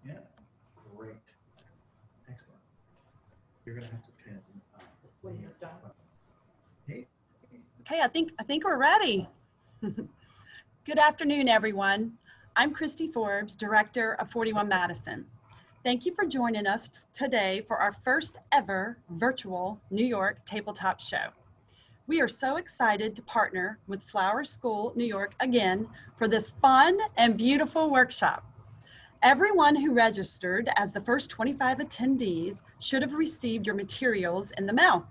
Yeah, great. Excellent. You're going to have to pin. When you're done. Hey. Okay, I think we're ready. Good afternoon, everyone. I'm Christy Forbes, Director of 41 Madison. Thank you for joining us today for our first ever virtual New York tabletop show. We are so excited to partner with FlowerSchool New York again for this fun and beautiful workshop. Everyone who registered as the first 25 attendees should have received your materials in the mail.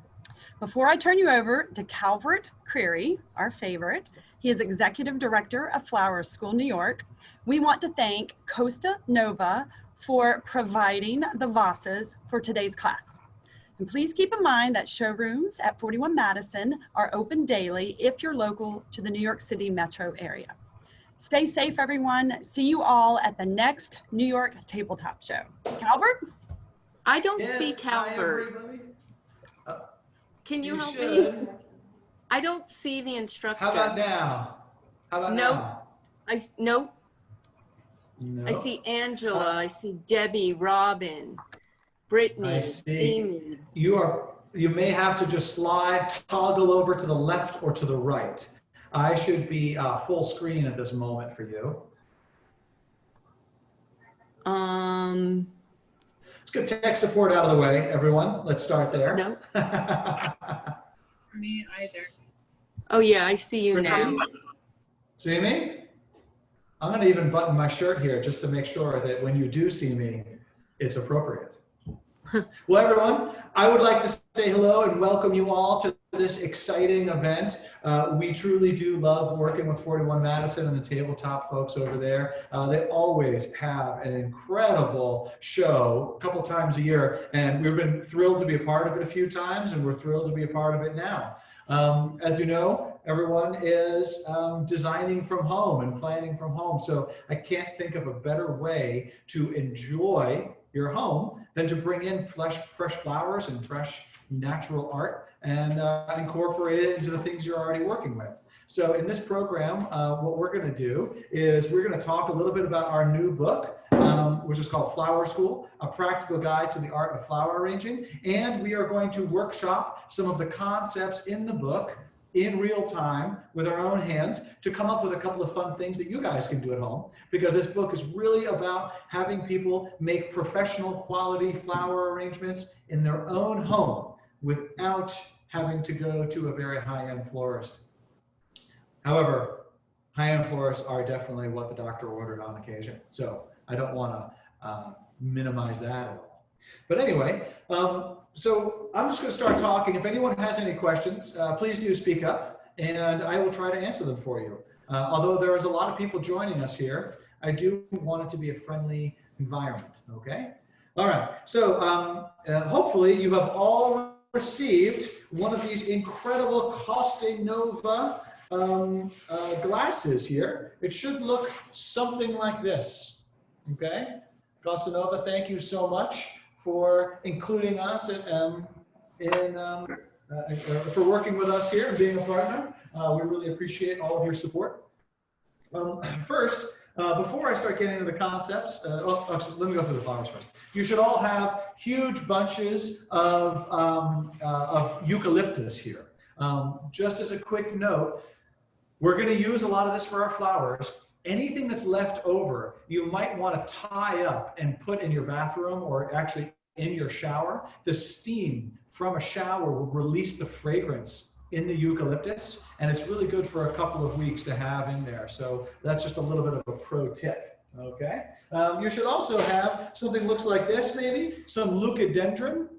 Before I turn you over to Calvert Creary, our favorite, he is Executive Director of FlowerSchool New York, we want to thank Costa Nova for providing the vases for today's class. And please keep in mind that showrooms at 41 Madison are open daily if you're local to the New York City metro area. Stay safe, everyone. See you all at the next New York tabletop show. Calvert? I don't Yes, see hi, Calvert. everybody. Can you help me? should. I don't see the instructor. How about now? How about Nope. now? Nope. No. I see Angela. I see Debbie, Robin, Brittany, I see. Amy. You may have to just toggle over to the left or to the right. I should be full screen at this moment for you. Let's get tech support out of the way, everyone. Let's start there. No. Me either. Oh yeah, I see you now. See me? I'm going to even button my shirt here just to make sure that when you do see me, it's appropriate. Well, everyone, I would like to say hello and welcome you all to this exciting event. We truly do love working with 41 Madison and the tabletop folks over there. They always have an incredible show a couple times a year, and we've been thrilled to be a part of it a few times, and we're thrilled to be a part of it now. As you know, everyone is designing from home and planning from home, so I can't think of a better way to enjoy your home than to bring in fresh flowers and fresh natural art and incorporate it into the things you're already working with. So in this program, what we're going to do is we're going to talk a little bit about our new book, which is called FlowerSchool, A Practical Guide to the Art of Flower Arranging. And we are going to workshop some of the concepts in the book in real time with our own hands to come up with a couple of fun things that you guys can do at home, because this book is really about having people make professional quality flower arrangements in their own home without having to go to a very high-end florist. However, high-end florists are definitely what the doctor ordered on occasion, so I don't want to minimize that at all. But anyway, so I'm just going to start talking. If anyone has any questions, please do speak up, and I will try to answer them for you. Although there is a lot of people joining us here, I do want it to be a friendly environment, okay? All right, so hopefully you have all received one of these incredible Costa Nova glasses here. It should look something like this, okay? Costa Nova, thank you so much for including us for working with us here and being a partner. We really appreciate all of your support. First, before I start getting into the concepts, let me go through the flowers first. You should all have huge bunches of eucalyptus here. Just as a quick note, we're going to use a lot of this for our flowers. Anything that's left over, you might want to tie up and put in your bathroom or actually in your shower. The steam from a shower will release the fragrance in the eucalyptus, and it's really good for a couple of weeks to have in there. So that's just a little bit of a pro tip, okay? You should also have something that looks like this, maybe, some leucadendron,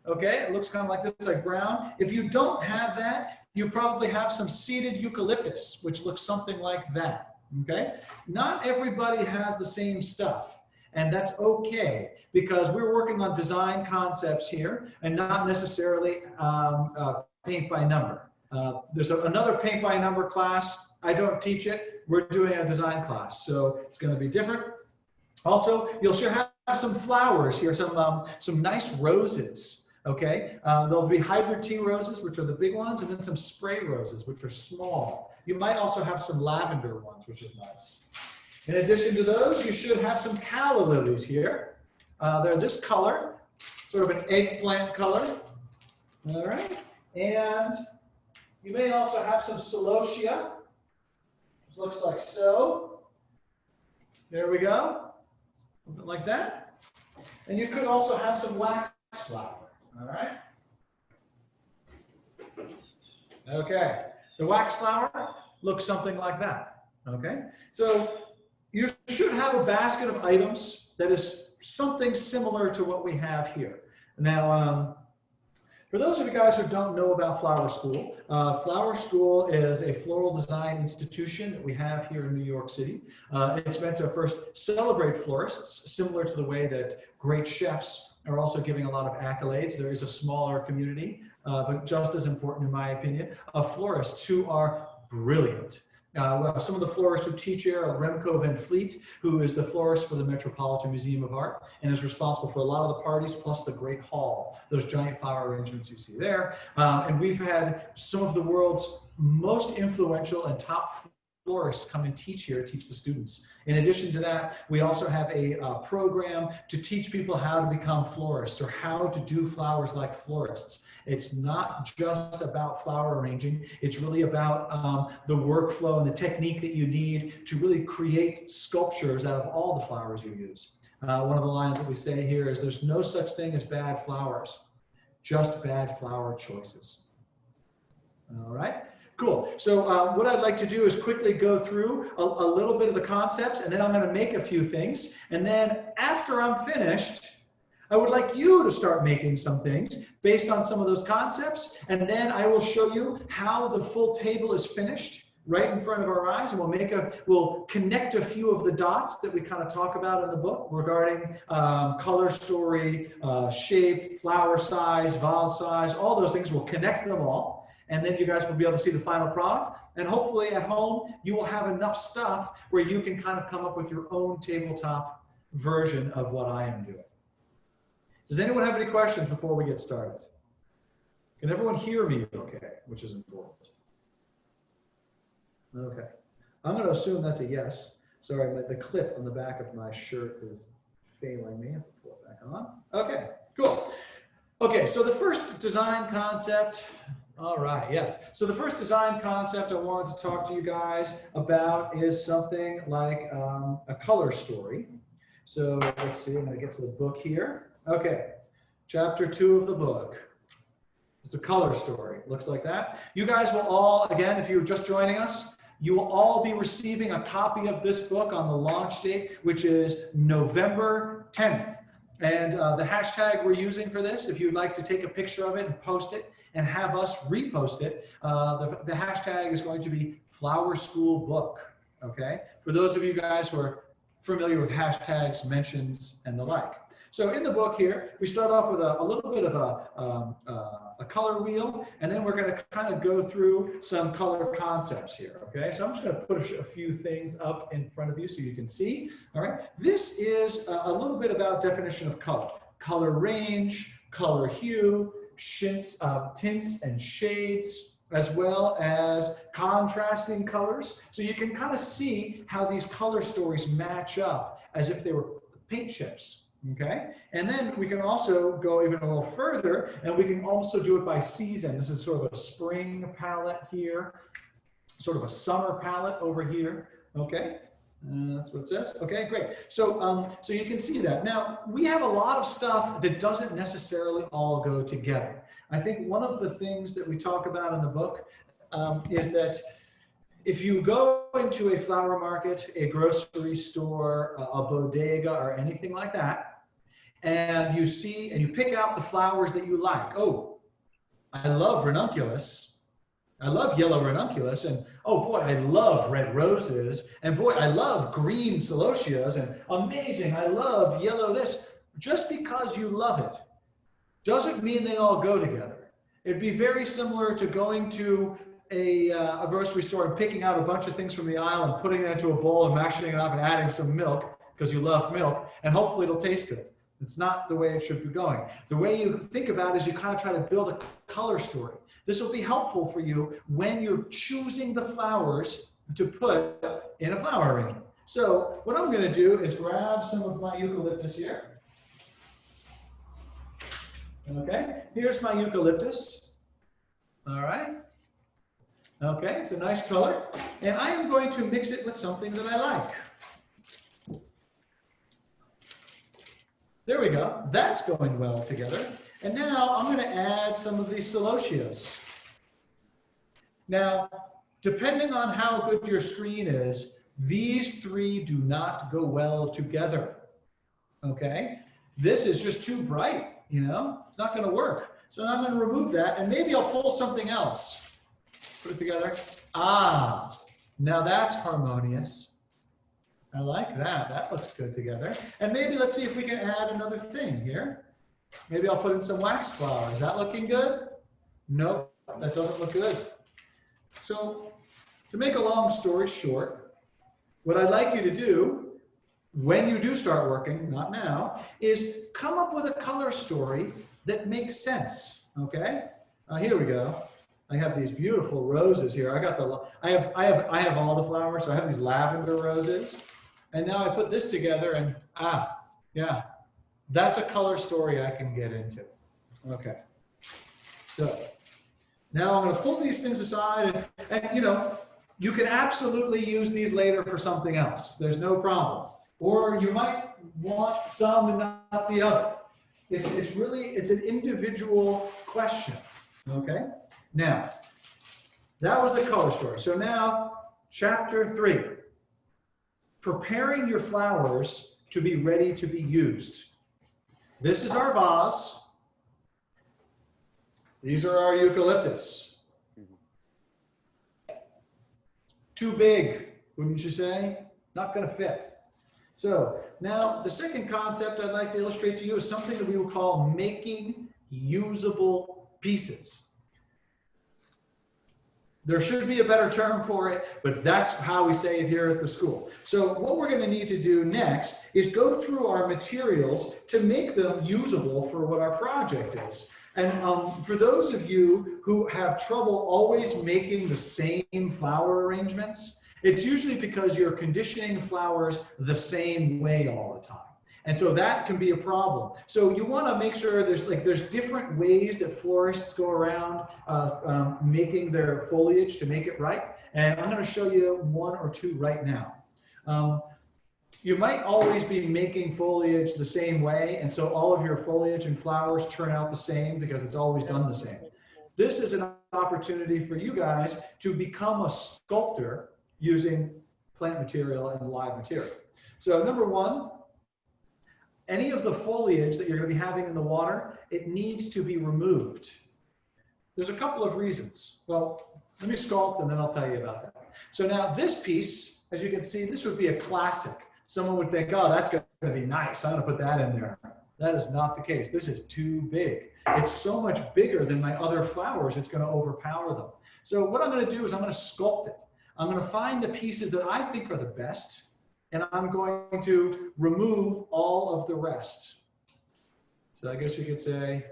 okay? It looks kind of like this, like brown. If you don't have that, you probably have some seeded eucalyptus, which looks something like that, okay? Not everybody has the same stuff, and that's okay, because we're working on design concepts here and not necessarily paint by number. There's another paint by number class. I don't teach it. We're doing a design class, so it's going to be different. Also, you'll sure have some flowers here, some nice roses. Okay, there'll be hybrid tea roses, which are the big ones, and then some spray roses, which are small. You might also have some lavender ones, which is nice. In addition to those, you should have some calla lilies here. They're this color, sort of an eggplant color. All right. And you may also have some celosia, which looks like so. There we go. Something like that. And you could also have some wax flower. All right. Okay. The wax flower looks something like that. Okay. So you should have a basket of items that is something similar to what we have here. Now, for those of you guys who don't know about FlowerSchool, FlowerSchool is a floral design institution that we have here in New York City. It's meant to first celebrate florists, similar to the way that great chefs are also giving a lot of accolades. There is a smaller community, but just as important in my opinion, of florists who are brilliant. Well, some of the florists who teach here are Remco Van Fleet, who is the florist for the Metropolitan Museum of Art and is responsible for a lot of the parties, plus the Great Hall, those giant flower arrangements you see there. And we've had some of the world's most influential and top florists come and teach here, teach the students. In addition to that, we also have a program to teach people how to become florists or how to do flowers like florists. It's not just about flower arranging. It's really about the workflow and the technique that you need to really create sculptures out of all the flowers you use. One of the lines that we say here is there's no such thing as bad flowers, just bad flower choices. All right. Cool. So what I'd like to do is quickly go through a little bit of the concepts, and then I'm going to make a few things. And then after I'm finished, I would like you to start making some things based on some of those concepts. And then I will show you how the full table is finished right in front of our eyes. And we'll connect a few of the dots that we kind of talk about in the book regarding color story, shape, flower size, vase size, all those things. We'll connect them all. And then you guys will be able to see the final product. And hopefully at home, you will have enough stuff where you can kind of come up with your own tabletop version of what I am doing. Does anyone have any questions before we get started? Can everyone hear me okay, which is important? Okay. I'm going to assume that's a yes. Sorry, the clip on the back of my shirt is failing me. I have to pull it back on. Okay, cool. Okay, so the first design concept. All right, yes. So the first design concept I wanted to talk to you guys about is something like a color story. So let's see, I'm going to get to the book here. Okay, chapter 2 of the book. It's a color story. Looks like that. You guys will all, again, if you're just joining us, you will all be receiving a copy of this book on the launch date, which is November 10th. And the hashtag we're using for this, if you'd like to take a picture of it and post it and have us repost it, the hashtag is going to be FlowerSchool Book. Okay, for those of you guys who are familiar with hashtags, mentions, and the like. So in the book here, we start off with a little bit of a color wheel, and then we're going to kind of go through some color concepts here, okay? So I'm just going to put a few things up in front of you so you can see, all right? This is a little bit about definition of color. Color range, color hue, tints and shades, as well as contrasting colors. So you can kind of see how these color stories match up as if they were paint chips. Okay, and then we can also go even a little further, and we can also do it by season. This is sort of a spring palette here, sort of a summer palette over here. Okay, that's what it says. Okay, great. So, so you can see that. Now, we have a lot of stuff that doesn't necessarily all go together. I think one of the things that we talk about in the book is that if you go into a flower market, a grocery store, a bodega, or anything like that, and you see and you pick out the flowers that you like. Oh, I love ranunculus. I love yellow ranunculus. And oh boy, I love red roses. And boy, I love green celosias. And amazing, I love yellow this. Just because you love it doesn't mean they all go together. It'd be very similar to going to a grocery store and picking out a bunch of things from the aisle and putting it into a bowl and mashing it up and adding some milk because you love milk, and hopefully it'll taste good. It's not the way it should be going. The way you think about it is you kind of try to build a color story. This will be helpful for you when you're choosing the flowers to put in a flower arrangement. So what I'm going to do is grab some of my eucalyptus here. Okay, here's my eucalyptus. All right. Okay, it's a nice color. And I am going to mix it with something that I like. There we go. That's going well together. And now I'm going to add some of these celotias. Now, depending on how good your screen is, these three do not go well together. Okay? This is just too bright, you know? It's not going to work. So I'm going to remove that, and maybe I'll pull something else. Put it together. Ah, now that's harmonious. I like that. That looks good together. And maybe let's see if we can add another thing here. Maybe I'll put in some wax flower. Is that looking good? Nope, that doesn't look good. So to make a long story short, what I'd like you to do when you do start working, not now, is come up with a color story that makes sense, okay? Here we go. I have these beautiful roses here. I have all the flowers, so I have these lavender roses. And now I put this together and, yeah, that's a color story I can get into. Okay. So now I'm going to pull these things aside and you know, you can absolutely use these later for something else. There's no problem. Or you might want some and not the other. It's an individual question. Okay. Now, that was the color story. So now, chapter 3. Preparing your flowers to be ready to be used. This is our vase. These are our eucalyptus. Too big, wouldn't you say? Not going to fit. So now the second concept I'd like to illustrate to you is something that we will call making usable pieces. There should be a better term for it, but that's how we say it here at the school. So what we're going to need to do next is go through our materials to make them usable for what our project is. And for those of you who have trouble always making the same flower arrangements, it's usually because you're conditioning flowers the same way all the time. And so that can be a problem. So you want to make sure there's different ways that florists go around making their foliage to make it right. And I'm going to show you one or two right now. You might always be making foliage the same way, and so all of your foliage and flowers turn out the same because it's always done the same. This is an opportunity for you guys to become a sculptor using plant material and live material. So number one, any of the foliage that you're going to be having in the water, it needs to be removed. There's a couple of reasons. Well, let me sculpt and then I'll tell you about that. So now this piece, as you can see, this would be a classic. Someone would think, oh, that's going to be nice. I'm going to put that in there. That is not the case. This is too big. It's so much bigger than my other flowers, it's going to overpower them. So what I'm going to do is I'm going to sculpt it. I'm going to find the pieces that I think are the best, and I'm going to remove all of the rest. So I guess you could say,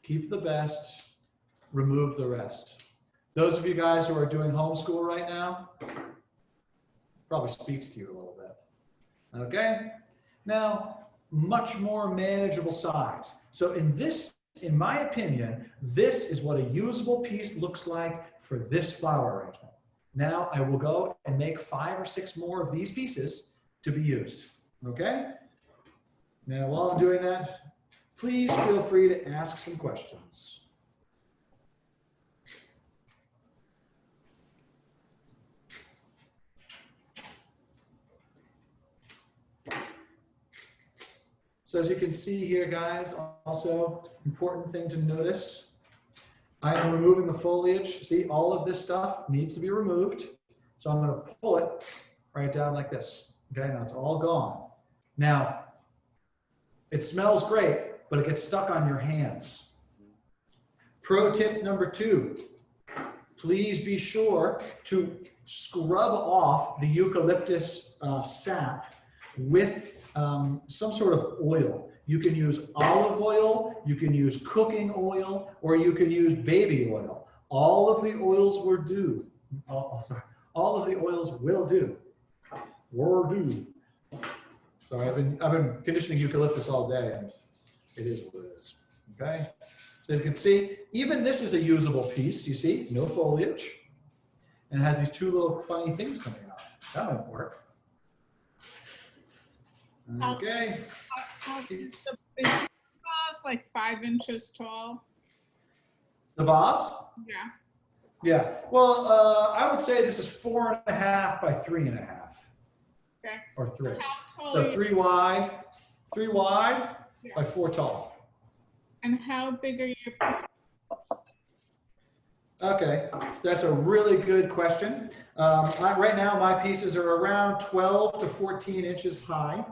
keep the best, remove the rest. Those of you guys who are doing homeschool right now, probably speaks to you a little bit. Okay, now much more manageable size. So in my opinion, this is what a usable piece looks like for this flower arrangement. Now I will go and make 5 or 6 more of these pieces to be used. Okay, now while I'm doing that, please feel free to ask some questions. So as you can see here, guys, also important thing to notice, I am removing the foliage. See, all of this stuff needs to be removed. So I'm going to pull it right down like this. Okay, now it's all gone. Now, it smells great, but it gets stuck on your hands. Pro tip number 2, please be sure to scrub off the eucalyptus sap with some sort of oil. You can use olive oil, you can use cooking oil, or you can use baby oil. All of the oils will do. All of the oils will do. Or do. Sorry, I've been conditioning eucalyptus all day, and it is what it is. Okay. So you can see, even this is a usable piece. You see, no foliage, and it has these two little funny things coming out. That might work. Okay. Is the vase like 5 inches tall? The vase? Yeah. Yeah. Well, I would say this is 4.5 by 3.5. Okay. Or 3. How tall? So 3 wide Yeah. by 4 tall. And how big are your? Okay, that's a really good question. Right now, my pieces are around 12 to 14 inches high.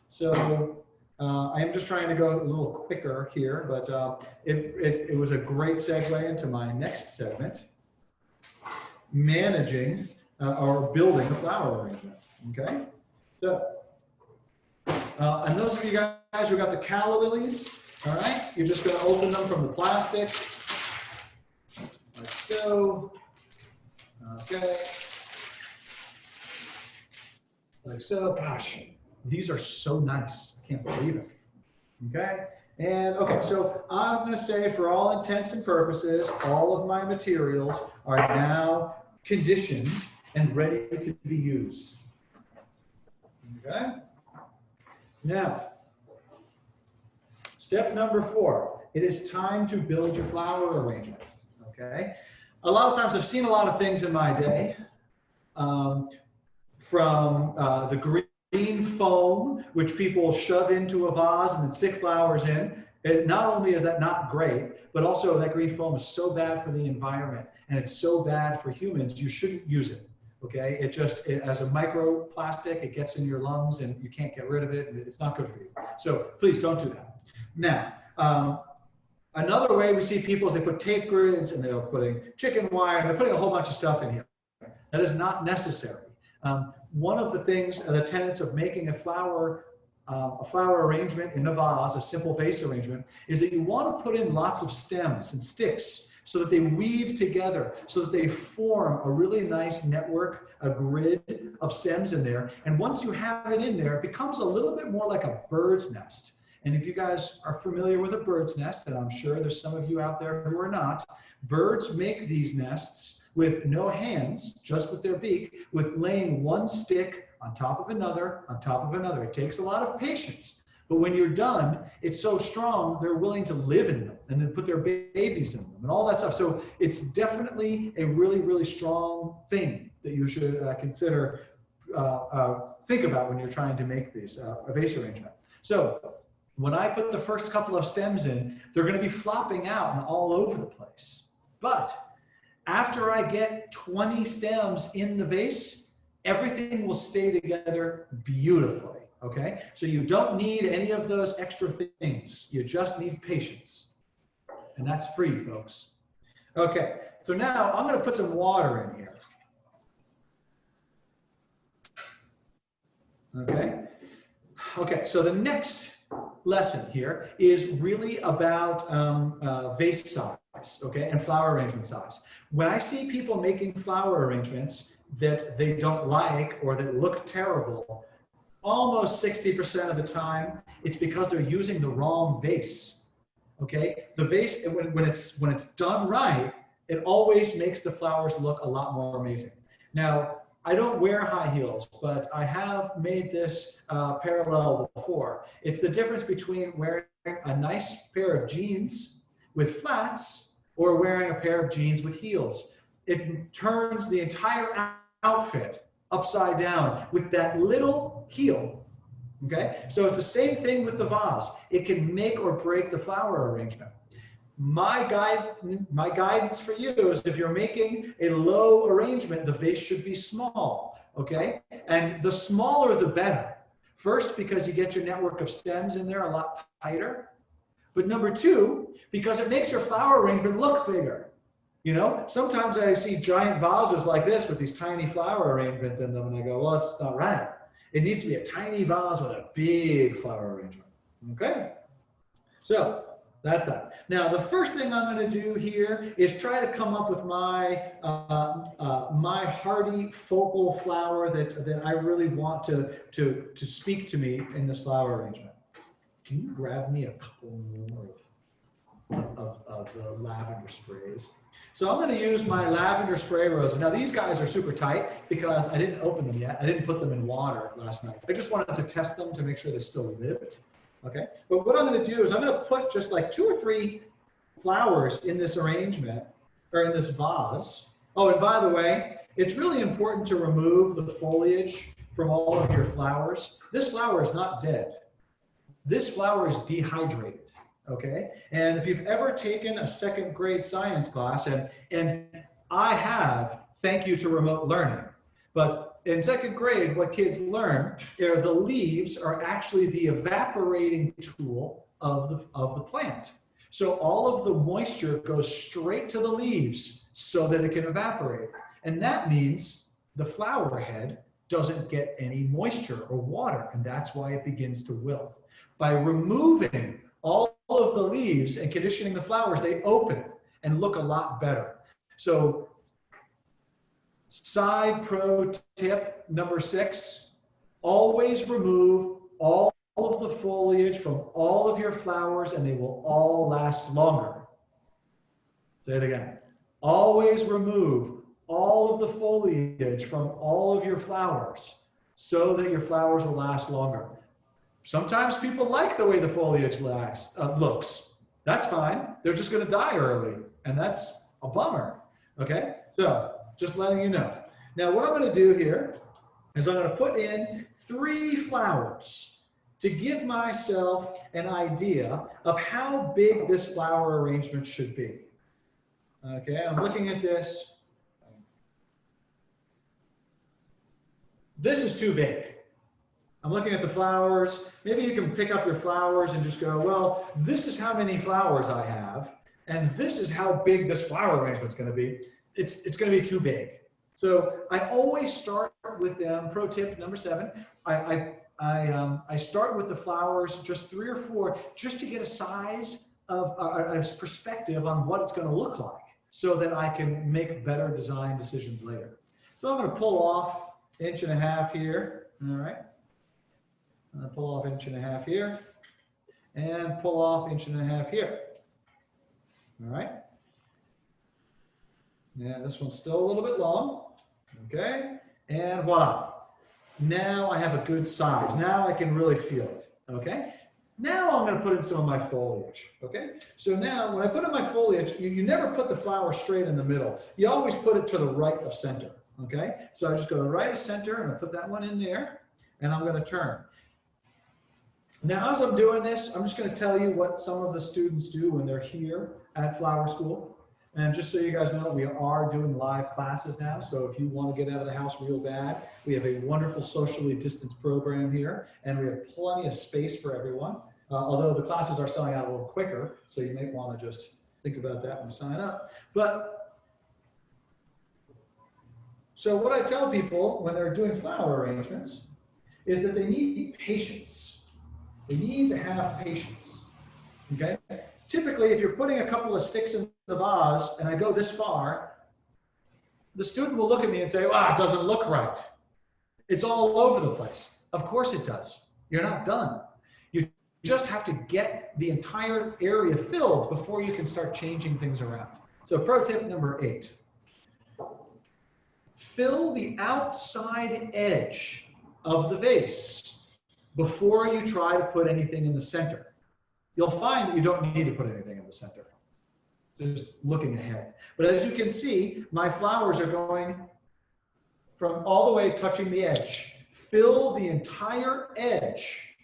So I'm just trying to go a little quicker here, but it was a great segue into my next segment, managing or building a flower arrangement. Okay, so and those of you guys who got the calla lilies, all right, you're just going to open them from the plastic. Like so. Okay. Like so. Gosh, these are so nice. I can't believe it. Okay. And okay, so I'm going to say for all intents and purposes, all of my materials are now conditioned and ready to be used. Okay. Now, step number 4, it is time to build your flower arrangement. Okay. A lot of times I've seen a lot of things in my day, from the green foam, which people shove into a vase and then stick flowers in. Not only is that not great, but also that green foam is so bad for the environment and it's so bad for humans, you shouldn't use it. Okay, as a microplastic, it gets in your lungs and you can't get rid of it, and it's not good for you. So please don't do that. Now, another way we see people is they put tape grids and they're putting chicken wire and they're putting a whole bunch of stuff in here. That is not necessary. One of the things, the tenets of making a flower arrangement in a vase, a simple vase arrangement, is that you want to put in lots of stems and sticks so that they weave together, so that they form a really nice network, a grid of stems in there. And once you have it in there, it becomes a little bit more like a bird's nest. And if you guys are familiar with a bird's nest, and I'm sure there's some of you out there who are not, birds make these nests with no hands, just with their beak, with laying one stick on top of another, on top of another. It takes a lot of patience. But when you're done, it's so strong, they're willing to live in them and then put their babies in them and all that stuff. So it's definitely a really, really strong thing that you should consider, think about when you're trying to make these, a vase arrangement. So when I put the first couple of stems in, they're going to be flopping out and all over the place. But after I get 20 stems in the vase, everything will stay together beautifully. Okay, so you don't need any of those extra things. You just need patience. And that's free, folks. Okay, so now I'm going to put some water in here. Okay, so the next lesson here is really about vase size, okay, and flower arrangement size. When I see people making flower arrangements that they don't like or that look terrible, almost 60% of the time, it's because they're using the wrong vase. Okay, the vase, when it's done right, it always makes the flowers look a lot more amazing. Now, I don't wear high heels, but I have made this parallel before. It's the difference between wearing a nice pair of jeans with flats or wearing a pair of jeans with heels. It turns the entire outfit upside down with that little heel. Okay, so it's the same thing with the vase. It can make or break the flower arrangement. My guidance for you is if you're making a low arrangement, the vase should be small. Okay, and the smaller the better. First, because you get your network of stems in there a lot tighter, but number 2, because it makes your flower arrangement look bigger. You know, sometimes I see giant vases like this with these tiny flower arrangements in them, and I go, well, that's not right. It needs to be a tiny vase with a big flower arrangement. Okay? So That's that. Now, the first thing I'm going to do here is try to come up with my my hardy focal flower that I really want to speak to me in this flower arrangement. Can you grab me a couple more of the lavender sprays? So I'm going to use my lavender spray roses. Now, these guys are super tight because I didn't open them yet. I didn't put them in water last night. I just wanted to test them to make sure they still lived. Okay, but what I'm going to do is I'm going to put just like 2 or 3 flowers in this arrangement, or in this vase. Oh, and by the way, it's really important to remove the foliage from all of your flowers. This flower is not dead. This flower is dehydrated, okay? And if you've ever taken a 2nd grade science class, and I have, thank you to remote learning, but in 2nd grade, what kids learn are the leaves are actually the evaporating tool of the plant. So all of the moisture goes straight to the leaves so that it can evaporate. And that means the flower head doesn't get any moisture or water, and that's why it begins to wilt. By removing all of the leaves and conditioning the flowers, they open and look a lot better. So side pro tip number 6, always remove all of the foliage from all of your flowers and they will all last longer. Say it again. Always remove all of the foliage from all of your flowers so that your flowers will last longer. Sometimes people like the way the foliage looks. That's fine. They're just going to die early, and that's a bummer. Okay? So, just letting you know. Now, what I'm going to do here is I'm going to put in 3 flowers to give myself an idea of how big this flower arrangement should be. Okay, I'm looking at this. This is too big. I'm looking at the flowers. Maybe you can pick up your flowers and just go, well, this is how many flowers I have, and this is how big this flower arrangement is going to be. It's going to be too big. So I always start with them. Pro tip number 7. I start with the flowers, just 3 or 4, just to get a size of a perspective on what it's going to look like, so that I can make better design decisions later. So I'm going to pull off 1.5 inches here. All right. I'm going to pull off 1.5 inches here, and pull off 1.5 inches here. All right. Yeah, this one's still a little bit long. Okay, and voila. Now I have a good size. Now I can really feel it. Okay. Now I'm going to put in some of my foliage. Okay. So now when I put in my foliage, you never put the flower straight in the middle. You always put it to the right of center. Okay. So I just go to the right of center and I put that one in there, and I'm going to turn. Now, as I'm doing this, I'm just going to tell you what some of the students do when they're here at FlowerSchool. And just so you guys know, we are doing live classes now. So if you want to get out of the house real bad, we have a wonderful socially distanced program here, and we have plenty of space for everyone. Although the classes are selling out a little quicker, so you may want to just think about that when you sign up. But so what I tell people when they're doing flower arrangements is that they need patience. They need to have patience. Okay? Typically, if you're putting a couple of sticks in the vase and I go this far, the student will look at me and say, "Wow, it doesn't look right. It's all over the place." Of course it does. You're not done. You just have to get the entire area filled before you can start changing things around. So pro tip number 8. Fill the outside edge of the vase before you try to put anything in the center. You'll find that you don't need to put anything in the center. Just looking ahead. But as you can see, my flowers are going from all the way touching the edge. Fill the entire edge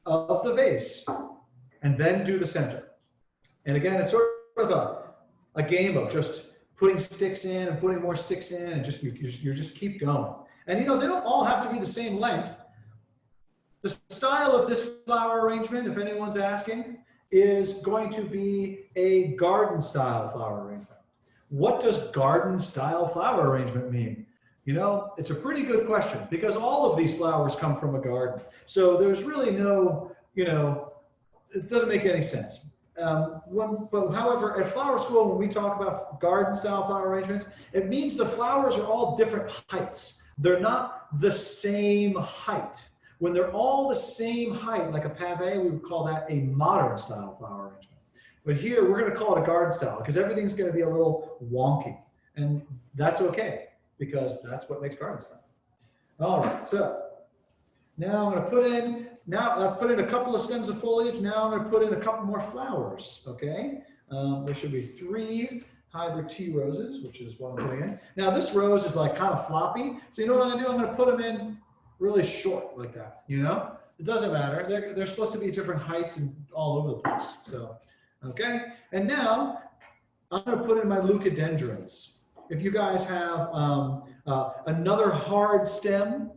of the vase and then do the center. And again, it's sort of a game of just putting sticks in and putting more sticks in, and just you just keep going. And you know, they don't all have to be the same length. The style of this flower arrangement, if anyone's asking, is going to be a garden style flower arrangement. What does garden style flower arrangement mean? You know, it's a pretty good question, because all of these flowers come from a garden. So there's really no, you know, it doesn't make any sense. However, at Flower School, when we talk about garden style flower arrangements, it means the flowers are all different heights. They're not the same height. When they're all the same height, like a pave, we would call that a modern style flower arrangement. But here, we're going to call it a garden style because everything's going to be a little wonky. And that's okay, because that's what makes garden style. All right, so now I'm going to put in, I've put in a couple of stems of foliage. Now I'm going to put in a couple more flowers, okay? There should be 3 hybrid tea roses, which is what I'm putting in. Now this rose is like kind of floppy. So you know what I'm going to do? I'm going to put them in really short like that, you know? It doesn't matter. They're supposed to be different heights and all over the place. So, okay. And now I'm going to put in my leucadendrons. If you guys have another hard stem,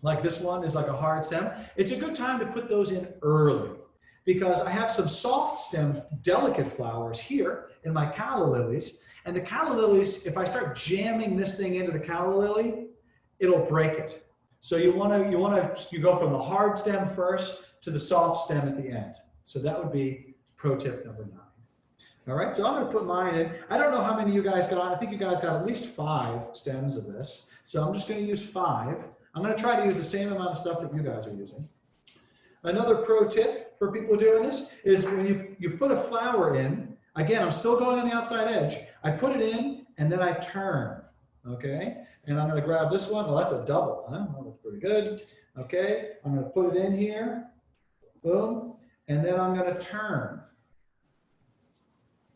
like this one is like a hard stem, it's a good time to put those in early because I have some soft stem, delicate flowers here in my calla lilies. And the calla lilies, if I start jamming this thing into the calla lily, it'll break it. So you go from the hard stem first to the soft stem at the end. So that would be pro tip number 9. All right, so I'm going to put mine in. I don't know how many you guys got. I think you guys got at least 5 stems of this. So I'm just going to use 5. I'm going to try to use the same amount of stuff that you guys are using. Another pro tip for people doing this is when you put a flower in, again, I'm still going on the outside edge. I put it in and then I turn, okay? And I'm going to grab this one. Well, that's a double, huh? That looks pretty good. Okay, I'm going to put it in here. Boom. And then I'm going to turn.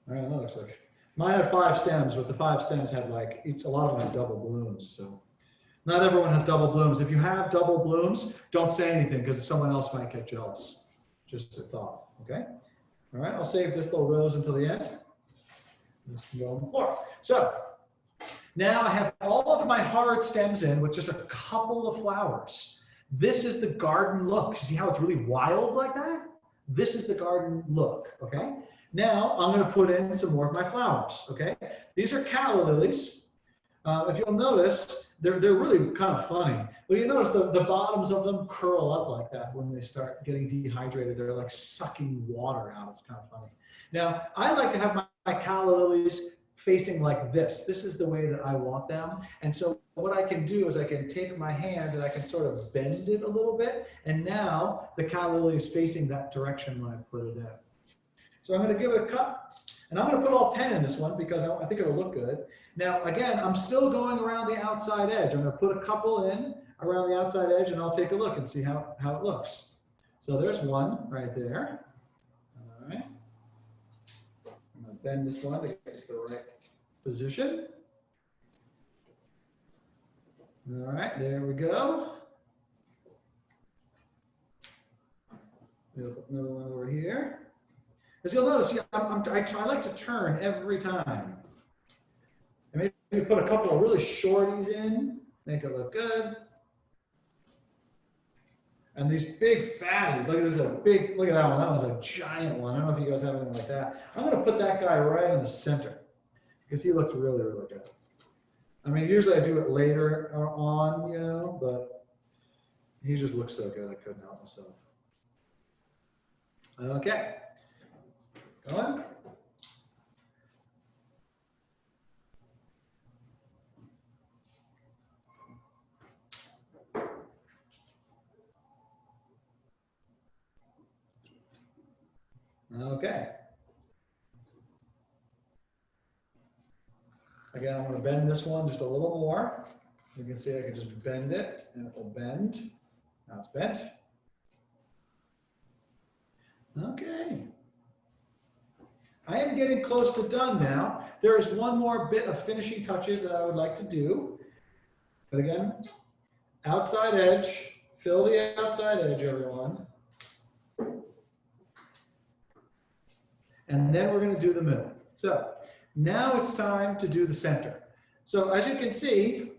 All right, that looks like mine had 5 stems, but the 5 stems had like a lot of them had double blooms. So not everyone has double blooms. If you have double blooms, don't say anything because someone else might get jealous. Just a thought. Okay. All right. I'll save this little rose until the end. This can go on the floor. So now I have all of my hard stems in with just a couple of flowers. This is the garden look. You see how it's really wild like that? This is the garden look. Okay. Now I'm going to put in some more of my flowers, okay? These are calla lilies. If you'll notice, they're really kind of funny. Well, you notice the bottoms of them curl up like that when they start getting dehydrated. They're like sucking water out. It's kind of funny. Now, I like to have my calla lilies facing like this. This is the way that I want them. And so what I can do is I can take my hand and I can sort of bend it a little bit. And now the calla lily is facing that direction when I put it in. So I'm going to give it a cut, and I'm going to put all 10 in this one because I think it'll look good. Now, again, I'm still going around the outside edge. I'm going to put a couple in around the outside edge, and I'll take a look and see how it looks. So there's one right there. All right. I'm going to bend this one to get it to the right position. All right, there we go. We'll put another one over here. As you'll notice, see, I like to turn every time. And maybe put a couple of really shorties in, make it look good. And these big fatties, look at this, look at that one. That one's a giant one. I don't know if you guys have anything like that. I'm going to put that guy right in the center because he looks really, really good. I mean, usually I do it later on, you know, but he just looks so good I couldn't help myself. Okay. Go on. Okay. Again, I'm going to bend this one just a little more. You can see I can just bend it and it will bend. Now it's bent. Okay. I am getting close to done now. There is one more bit of finishing touches that I would like to do. But again, outside edge, fill the outside edge, everyone. And then we're going to do the middle. So now it's time to do the center. So as you can see,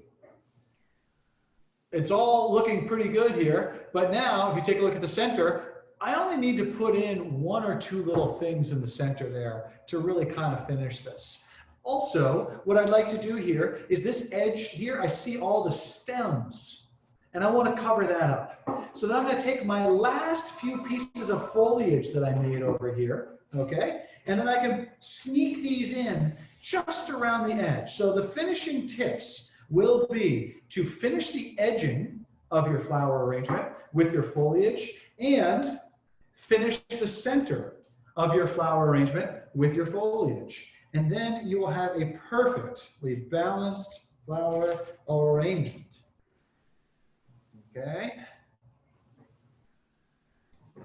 it's all looking pretty good here. But now, if you take a look at the center, I only need to put in 1 or 2 little things in the center there to really kind of finish this. Also, what I'd like to do here is this edge here, I see all the stems, and I want to cover that up. So then I'm gonna take my last few pieces of foliage that I made over here, okay? And then I can sneak these in just around the edge. So the finishing tips will be to finish the edging of your flower arrangement with your foliage and finish the center of your flower arrangement with your foliage. And then you will have a perfectly balanced flower arrangement. Okay.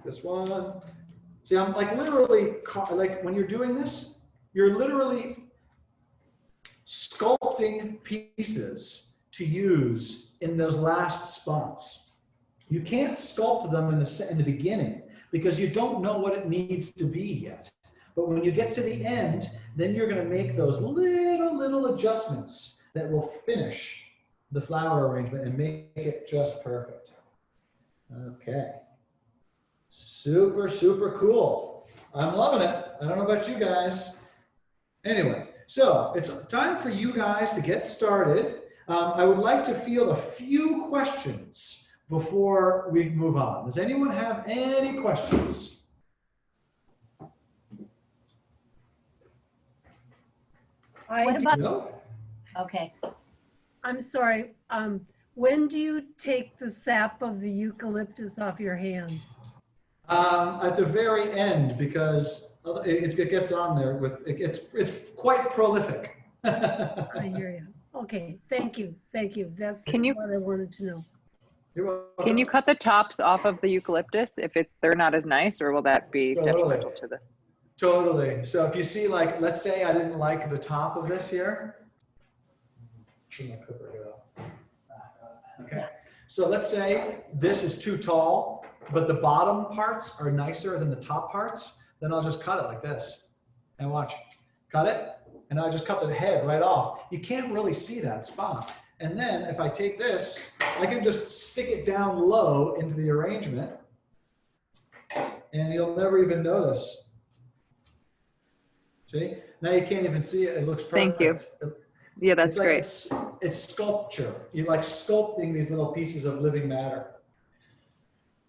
This one. See, I'm like literally, like when you're doing this, you're literally sculpting pieces to use in those last spots. You can't sculpt them in the beginning because you don't know what it needs to be yet. But when you get to the end, then you're going to make those little adjustments that will finish the flower arrangement and make it just perfect. Okay. Super, super cool. I'm loving it. I don't know about you guys. Anyway, so it's time for you guys to get started. I would like to field a few questions before we move on. Does anyone have any questions? What about, No? okay. I'm sorry, when do you take the sap of the eucalyptus off your hands? At the very end, because it gets on there with, it's quite prolific. I hear you. Okay, thank you, thank you. That's Can you- what I wanted to know. You're welcome. Can you cut the tops off of the eucalyptus if they're not as nice, or will that be Totally. detrimental to the? Totally. So if you see, like, let's say I didn't like the top of this here. Okay. So let's say this is too tall, but the bottom parts are nicer than the top parts. Then I'll just cut it like this. And watch. Cut it. And I just cut the head right off. You can't really see that spot. And then if I take this, I can just stick it down low into the arrangement. And you'll never even notice. See? Now you can't even see it. It looks perfect. Thank you. Yeah, that's great. It's sculpture. You're like sculpting these little pieces of living matter.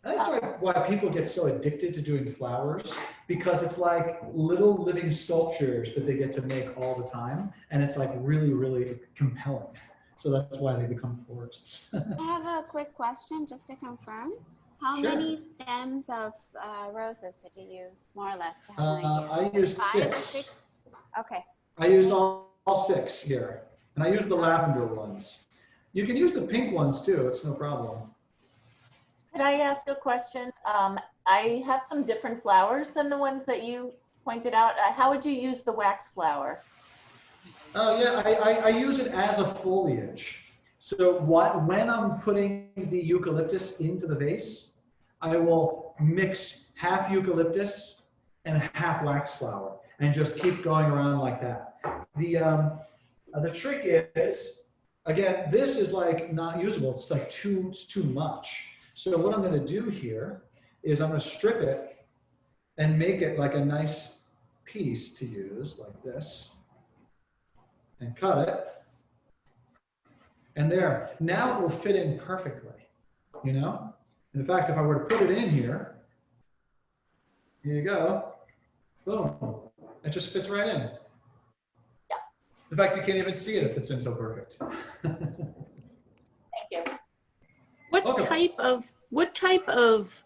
And that's why people get so addicted to doing flowers, because it's like little living sculptures that they get to make all the time. And it's like really, really compelling. So that's why they become forests. I have a quick question just to confirm. How Sure. many stems of roses did you use, more or less? How many I used 5 or 6. Okay. I used all 6 here. And I used the lavender ones. You can use the pink ones too. It's no problem. Could I ask a question? I have some different flowers than the ones that you pointed out. How would you use the wax flower? Oh yeah, I use it as a foliage. So when I'm putting the eucalyptus into the vase, I will mix half eucalyptus and half wax flower and just keep going around like that. The trick is, again, this is like not usable. It's like too much. So what I'm going to do here is I'm going to strip it and make it like a nice piece to use like this. And cut it, and there. Now it will fit in perfectly, you know? In fact, if I were to put it in here, here you go, boom, it just fits right in. Yeah. In fact, you can't even see it if it's in so perfect. Thank you. What type of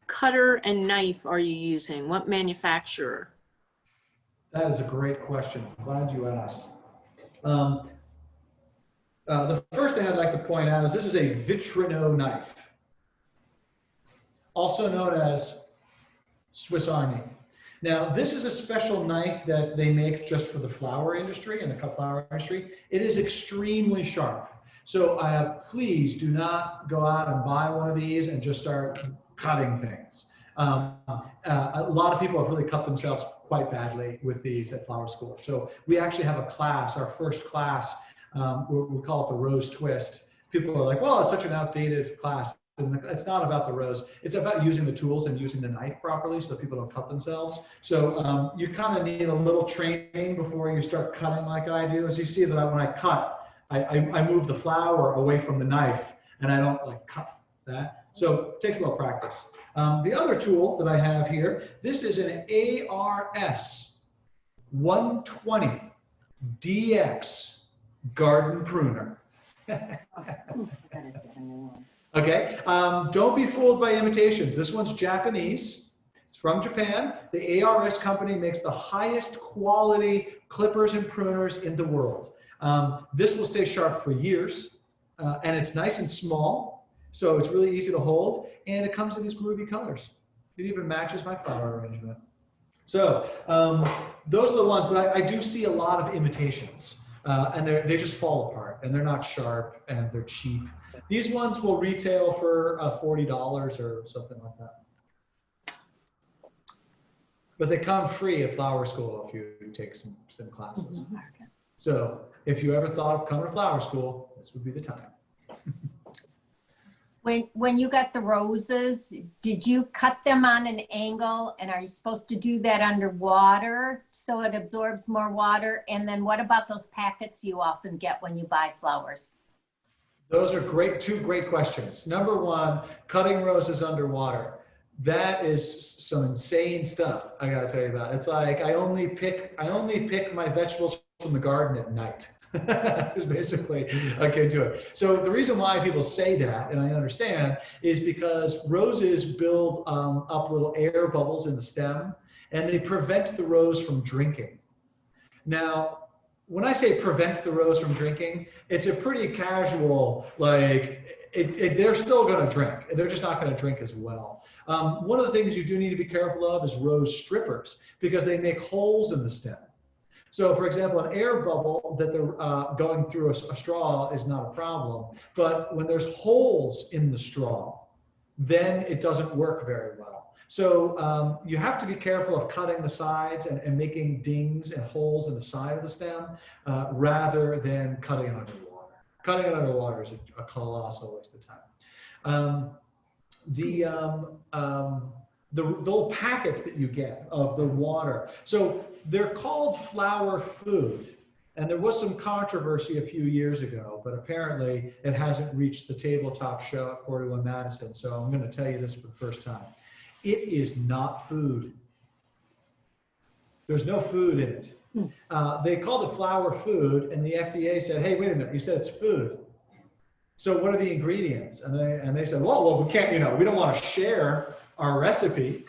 cutter and knife are you using? What manufacturer? That is a great question. I'm glad you asked. The first thing I'd like to point out is this is a Vitrino knife, also known as Swiss Army. Now, this is a special knife that they make just for the flower industry and the cut flower industry. It is extremely sharp. So please do not go out and buy one of these and just start cutting things. A lot of people have really cut themselves quite badly with these at FlowerSchool. So we actually have a class, our first class, we call it the rose twist. People are like, well, it's such an outdated class. And it's not about the rose. It's about using the tools and using the knife properly so that people don't cut themselves. So you kind of need a little training before you start cutting like I do. As you see that when I cut, I move the flower away from the knife and I don't like cut that. So it takes a little practice. The other tool that I have here, this is an ARS 120 DX garden pruner. Okay, don't be fooled by imitations. This one's Japanese. It's from Japan. The ARS company makes the highest quality clippers and pruners in the world. This will stay sharp for years, and it's nice and small, so it's really easy to hold, and it comes in these groovy colors. It even matches my flower arrangement. So those are the ones, but I do see a lot of imitations, and they just fall apart, and they're not sharp, and they're cheap. These ones will retail for $40 or something like that. But they come free at FlowerSchool if you take some classes. So if you ever thought of coming to FlowerSchool, this would be the time. When you got the roses, did you cut them on an angle, and are you supposed to do that underwater so it absorbs more water? And then what about those packets you often get when you buy flowers? Those are great, two great questions. Number one, cutting roses underwater. That is some insane stuff, I gotta tell you about. It's like I only pick my vegetables from the garden at night. Is basically akin to it. So the reason why people say that, and I understand, is because roses build up little air bubbles in the stem, and they prevent the rose from drinking. Now, when I say prevent the rose from drinking, it's a pretty casual, like, they're still gonna drink. They're just not gonna drink as well. One of the things you do need to be careful of is rose strippers, because they make holes in the stem. So for example, an air bubble that they're going through a straw is not a problem, but when there's holes in the straw, then it doesn't work very well. So you have to be careful of cutting the sides and making dings and holes in the side of the stem rather than cutting it underwater. Cutting it underwater is a colossal waste of time. The little packets that you get of the water. So they're called flower food. And there was some controversy a few years ago, but apparently it hasn't reached the tabletop show at 41 Madison. So I'm gonna tell you this for the first time. It is not food. There's no food in it. They called it flower food, and the FDA said, hey, wait a minute, you said it's food. So what are the ingredients? And they said, well, we can't, we don't want to share our recipe.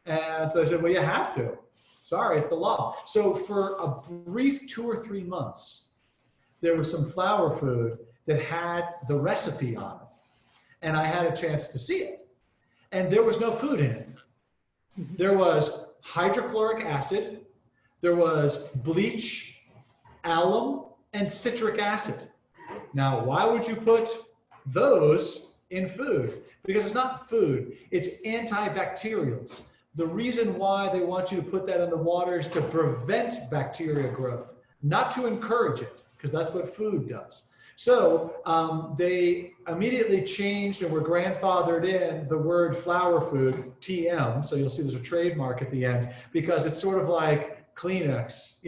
And so they said, well, you have to. Sorry, it's the law. So for a brief 2 or 3 months, there was some flower food that had the recipe on it. And I had a chance to see it. And there was no food in it. There was hydrochloric acid, there was bleach, alum, and citric acid. Now, why would you put those in food? Because it's not food, it's antibacterials. The reason why they want you to put that in the water is to prevent bacteria growth, not to encourage it, because that's what food does. So they immediately changed and were grandfathered in the word flower food, TM, so you'll see there's a trademark at the end, because it's sort of like Kleenex,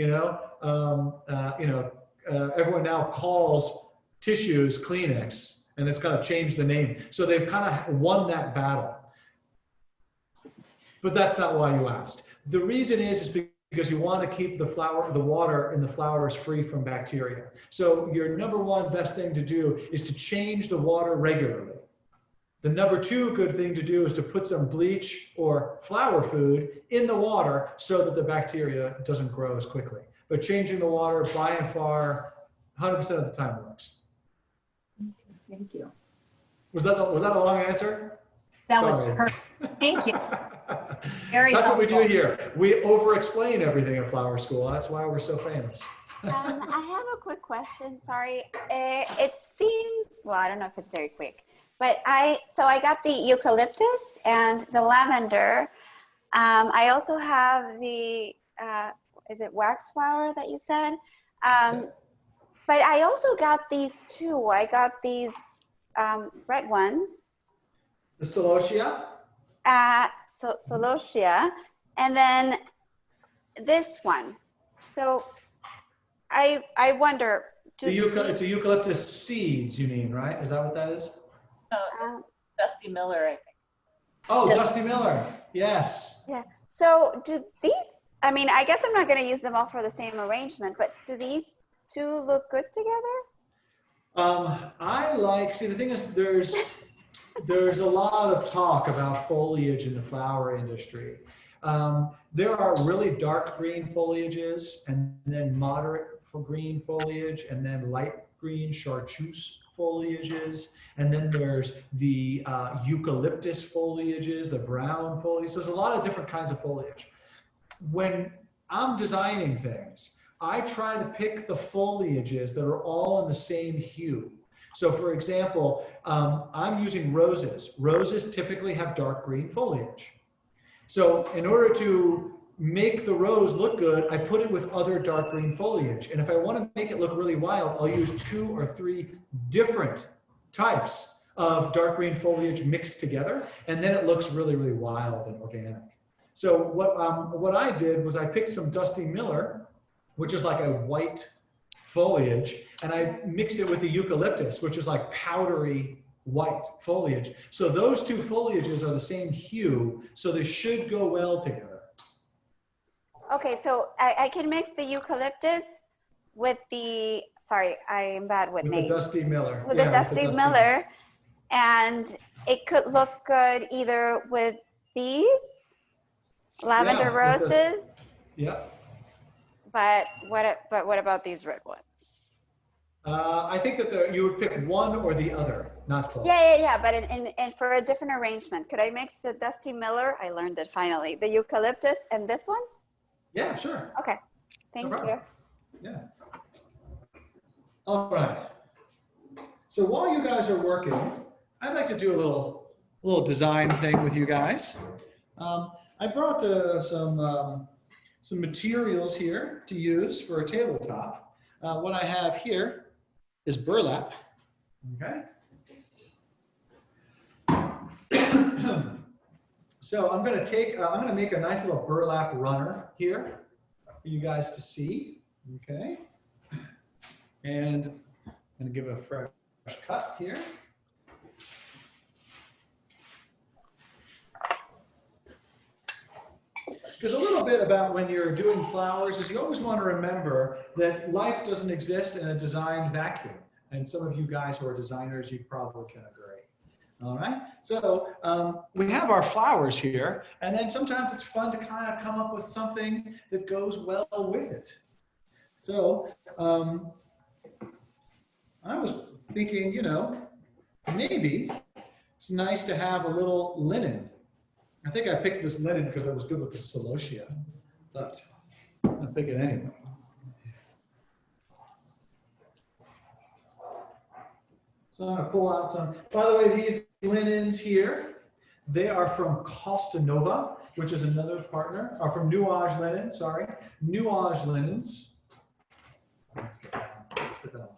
everyone now calls tissues Kleenex, and it's kind of changed the name. So they've kind of won that battle. But that's not why you asked. The reason is because you want to keep the water in the flowers free from bacteria. So your number one best thing to do is to change the water regularly. The number two good thing to do is to put some bleach or flower food in the water so that the bacteria doesn't grow as quickly. But changing the water by and far, 100% of the time works. Thank you. Was that a long answer? That was Sorry. perfect. Thank you. Very That's helpful. what we do here. We over-explain everything at FlowerSchool. That's why we're so famous. I have a quick question. Sorry. It seems, well, I don't know if it's very quick, but I got the eucalyptus and the lavender. I also have the, is it wax flower that you said? But I also got these two. I got these red ones. The celosia? Celosia, and then this one. So I wonder. It's a eucalyptus seeds, you mean, right? Is that what that is? Dusty Miller, I think. Oh, Dusty Miller. Yes. Yeah. So do these, I mean, I guess I'm not going to use them all for the same arrangement, but do these two look good together? See, the thing is, there's a lot of talk about foliage in the flower industry. There are really dark green foliages, and then moderate green foliage, and then light green chartreuse foliages, and then there's the eucalyptus foliages, the brown foliage. There's a lot of different kinds of foliage. When I'm designing things, I try to pick the foliages that are all in the same hue. So for example, I'm using roses. Roses typically have dark green foliage. So in order to make the rose look good, I put it with other dark green foliage. And if I want to make it look really wild, I'll use 2 or 3 different types of dark green foliage mixed together. And then it looks really, really wild and organic. So what I did was I picked some Dusty Miller, which is like a white foliage, and I mixed it with the eucalyptus, which is like powdery white foliage. So those 2 foliages are the same hue, so they should go well together. Okay, so I can mix the eucalyptus with the, sorry, I am bad with names. The Dusty Miller. With the Dusty Miller, and it could look good either with these lavender roses. Yeah. But what about these red ones? I think that you would pick one or the other, not both. Yeah. But in for a different arrangement, could I mix the Dusty Miller? I learned it finally. The eucalyptus and this one? Yeah, sure. Okay. Thank you. Yeah. All right. So while you guys are working, I'd like to do a little design thing with you guys. I brought some materials here to use for a tabletop. What I have here is burlap. Okay. So I'm going to make a nice little burlap runner here for you guys to see. Okay. And I'm going to give a fresh cut here. Because a little bit about when you're doing flowers is you always want to remember that life doesn't exist in a design vacuum. And some of you guys who are designers, you probably can agree. All right. So we have our flowers here, and then sometimes it's fun to kind of come up with something that goes well with it. So I was thinking, you know, maybe it's nice to have a little linen. I think I picked this linen because it was good with the celosia, but I pick it anyway. So I'm going to pull out some. By the way, these linens here, they are from Costa Nova, which is another partner, or from Nuage Linen, sorry. Nuage Linens. Let's get that on film.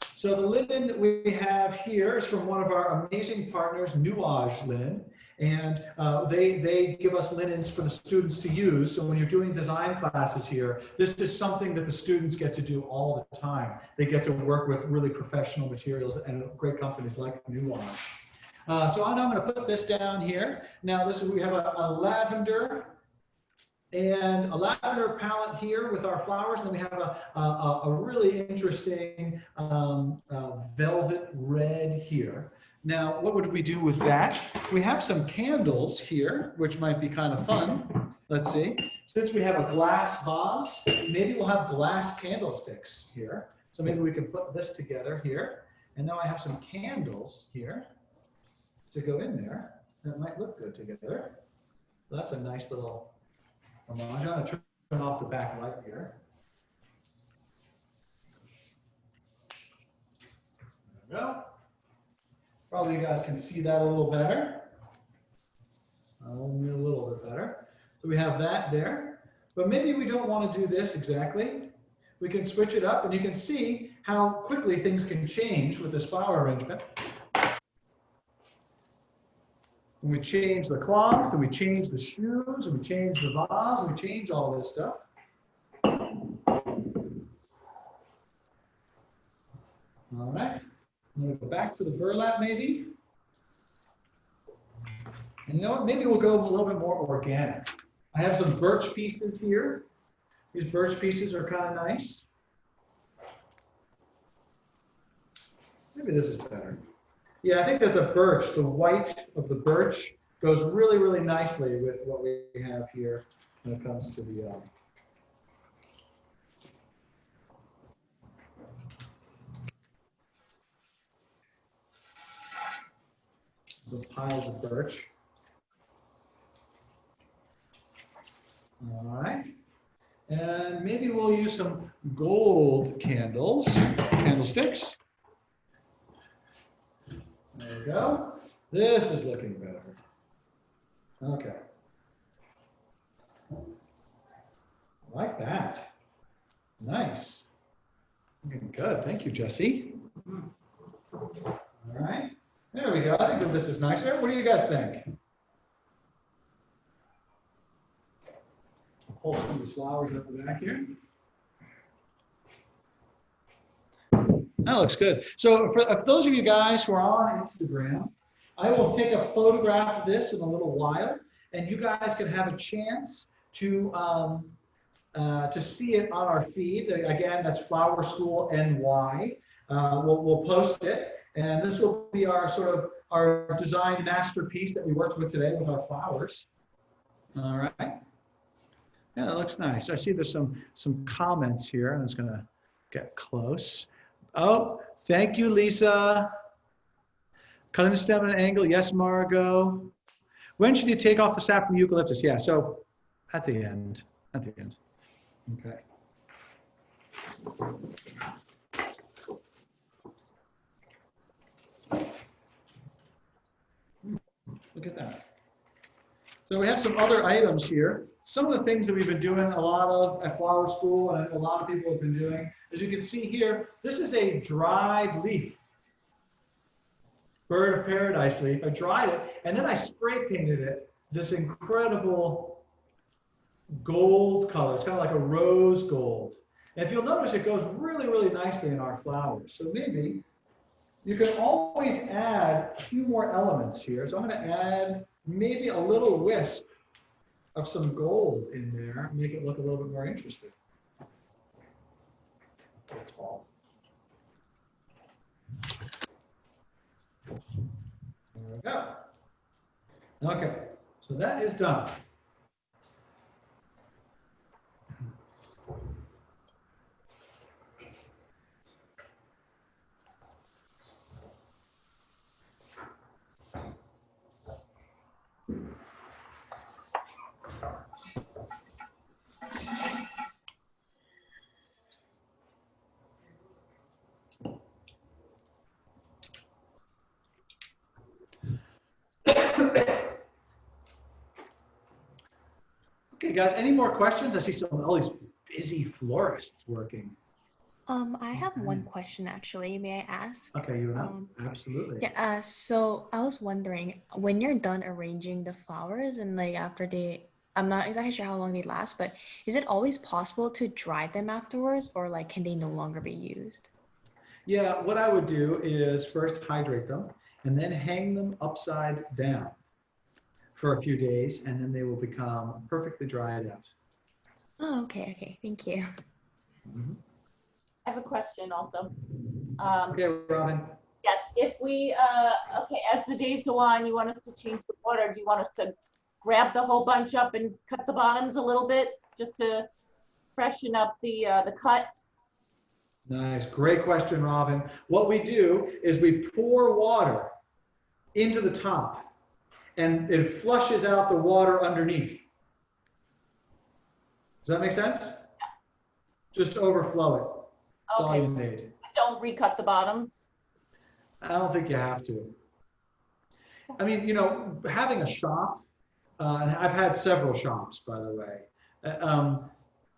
So the linen that we have here is from one of our amazing partners, Nuage Linen. And they give us linens for the students to use. So when you're doing design classes here, this is something that the students get to do all the time. They get to work with really professional materials and great companies like Nuage. So I'm going to put this down here. Now we have a lavender and a lavender palette here with our flowers. And then we have a really interesting velvet red here. Now, what would we do with that? We have some candles here, which might be kind of fun. Let's see. Since we have a glass vase, maybe we'll have glass candlesticks here. So maybe we can put this together here. And now I have some candles here to go in there. That might look good together. So that's a nice little homage. I'm going to turn off the back light here. There we go. Probably you guys can see that a little better. Only a little bit better. So we have that there. But maybe we don't want to do this exactly. We can switch it up, and you can see how quickly things can change with this flower arrangement. When we change the cloth, and we change the shoes, and we change the vase, and we change all this stuff. All right. I'm gonna go back to the burlap maybe. And you know what, maybe we'll go a little bit more organic. I have some birch pieces here. These birch pieces are kind of nice. Maybe this is better. Yeah, I think that the birch, the white of the birch, goes really, really nicely with what we have here when it comes to the some piles of birch. All right. And maybe we'll use some gold candlesticks. There we go. This is looking better. Okay. I like that. Nice. Looking good. Thank you, Jesse. All right. There we go. I think that this is nicer. What do you guys think? I'll pull some of these flowers up the back here. That looks good. So for those of you guys who are on Instagram, I will take a photograph of this in a little while, and you guys can have a chance to see it on our feed. Again, that's FlowerSchool NY. We'll post it, and this will be our design masterpiece that we worked with today with our flowers. All right. Yeah, that looks nice. I see there's some comments here. I'm just gonna get close. Oh, thank you, Lisa. Cutting the stem at an angle. Yes, Margot. When should you take off the sap from the eucalyptus? Yeah, so at the end. At the end. Okay. Look at that. So we have some other items here. Some of the things that we've been doing a lot of at FlowerSchool, and a lot of people have been doing, as you can see here, this is a dried leaf. Bird of paradise leaf. I dried it, and then I spray painted it this incredible gold color. It's kind of like a rose gold. And if you'll notice, it goes really, really nicely in our flowers. So maybe you can always add a few more elements here. So I'm going to add maybe a little wisp of some gold in there, make it look a little bit more interesting. That's all. There we go. Okay, so that is done. Okay, guys, any more questions? I see all these busy florists working. I have one question actually. May I ask? Okay, you know, absolutely. Yeah. So I was wondering, when you're done arranging the flowers and like after I'm not exactly sure how long they last, but is it always possible to dry them afterwards, or like can they no longer be used? Yeah, what I would do is first hydrate them and then hang them upside down for a few days, and then they will become perfectly dried out. Oh, okay. Okay. Thank you. Mm-hmm. I have a question also. Okay, Robin. Yes, if we, okay, as the days go on, you want us to change the water. Do you want us to grab the whole bunch up and cut the bottoms a little bit just to freshen up the cut? Nice, great question, Robin. What we do is we pour water into the top, and it flushes out the water underneath. Does that make sense? Yeah. Just overflow it. That's all you need. Don't recut the bottoms? I don't think you have to. I mean, you know, having a shop, and I've had several shops, by the way,